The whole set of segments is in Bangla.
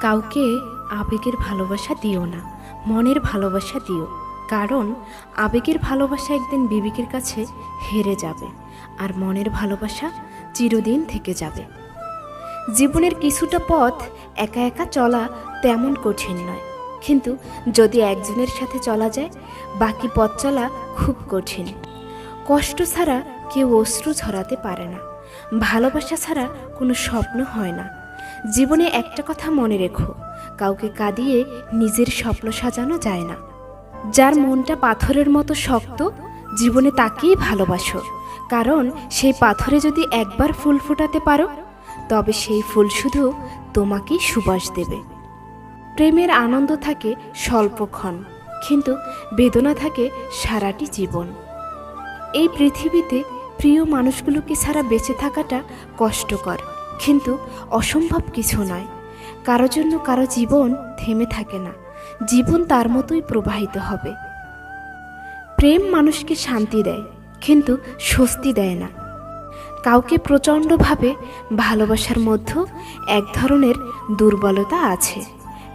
কাউকে আবেগের ভালোবাসা দিও না, মনের ভালোবাসা দিও। কারণ আবেগের ভালোবাসা একদিন বিবেকের কাছে হেরে যাবে, আর মনের ভালোবাসা চিরদিন থেকে যাবে। জীবনের কিছুটা পথ একা একা চলা তেমন কঠিন নয়, কিন্তু যদি একজনের সাথে চলা যায় বাকি পথ চলা খুব কঠিন। কষ্ট ছাড়া কেউ অশ্রু ঝরাতে পারে না, ভালোবাসা ছাড়া কোনো স্বপ্ন হয় না। জীবনে একটা কথা মনে রেখো, কাউকে কাঁদিয়ে নিজের স্বপ্ন সাজানো যায় না। যার মনটা পাথরের মতো শক্ত, জীবনে তাকেই ভালোবাসো। কারণ সেই পাথরে যদি একবার ফুল ফোটাতে পারো, তবে সেই ফুল শুধু তোমাকেই সুবাস দেবে। প্রেমের আনন্দ থাকে স্বল্পক্ষণ, কিন্তু বেদনা থাকে সারাটি জীবন। এই পৃথিবীতে প্রিয় মানুষগুলোকে ছাড়া বেঁচে থাকাটা কষ্টকর, কিন্তু অসম্ভব কিছু নয়। কারো জন্য কারো জীবন থেমে থাকে না, জীবন তার মতোই প্রবাহিত হবে। প্রেম মানুষকে শান্তি দেয়, কিন্তু স্বস্তি দেয় না। কাউকে প্রচণ্ডভাবে ভালোবাসার মধ্যে এক ধরনের দুর্বলতা আছে।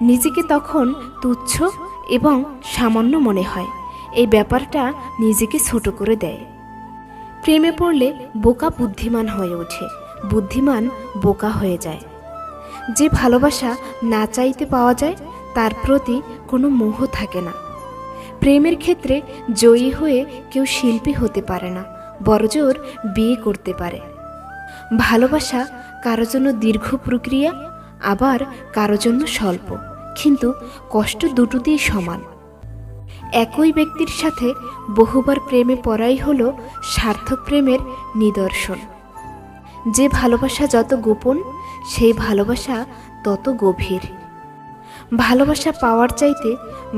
নিজেকে তখন তুচ্ছ এবং সামান্য মনে হয়, এই ব্যাপারটা নিজেকে ছোট করে দেয়। প্রেমে পড়লে বোকা বুদ্ধিমান হয়ে ওঠে, বুদ্ধিমান বোকা হয়ে যায়। যে ভালোবাসা না চাইতে পাওয়া যায় তার প্রতি কোনো মোহ থাকে না। প্রেমের ক্ষেত্রে জয়ী হয়ে কেউ শিল্পী হতে পারে না, বড়জোর বিয়ে করতে পারে। ভালোবাসা কারো জন্য দীর্ঘ প্রক্রিয়া, আবার কারো জন্য স্বল্প, কিন্তু কষ্ট দুটোতেই সমান। একই ব্যক্তির সাথে বহুবার প্রেমে পড়াই হলো সার্থক প্রেমের নিদর্শন। যে ভালোবাসা যত গোপন, সেই ভালোবাসা তত গভীর। ভালোবাসা পাওয়ার চাইতে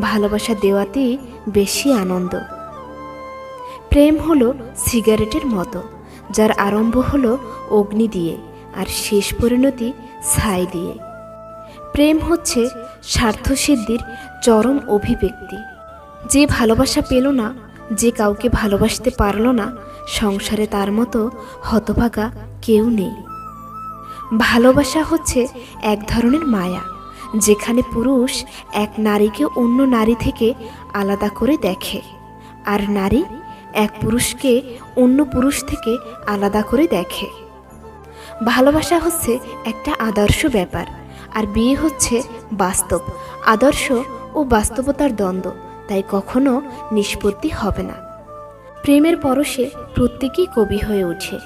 ভালোবাসা দেওয়াতেই বেশি আনন্দ। প্রেম হলো সিগারেটের মতো, যার আরম্ভ হলো অগ্নি দিয়ে আর শেষ পরিণতি ছাই দিয়ে। প্রেম হচ্ছে স্বার্থসিদ্ধির চরম অভিব্যক্তি। যে ভালোবাসা পেল না, যে কাউকে ভালোবাসতে পারল না, সংসারে তার মতো হতভাগা কেউ নেই। ভালোবাসা হচ্ছে এক ধরনের মায়া, যেখানে পুরুষ এক নারীকে অন্য নারী থেকে আলাদা করে দেখে, আর নারী এক পুরুষকে অন্য পুরুষ থেকে আলাদা করে দেখে। ভালোবাসা হচ্ছে একটা আদর্শ ব্যাপার, আর বিয়ে হচ্ছে বাস্তব। আদর্শ ও বাস্তবতার দ্বন্দ্ব, তাই কখনো নিষ্পত্তি হবে না। প্রেমের পরশে প্রত্যেকেই কবি হয়ে ওঠে।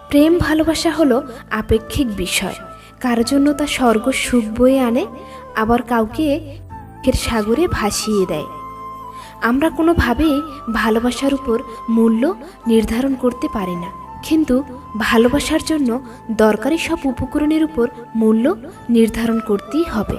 প্রেম ভালোবাসা হলো আপেক্ষিক বিষয়। কারো জন্য তা স্বর্গ সুখ বয়ে আনে, আবার কাউকে এর সাগরে ভাসিয়ে দেয়। আমরা কোনোভাবেই ভালোবাসার উপর মূল্য নির্ধারণ করতে পারি না, কিন্তু ভালোবাসার জন্য দরকারি সব উপকরণের উপর মূল্য নির্ধারণ করতেই হবে।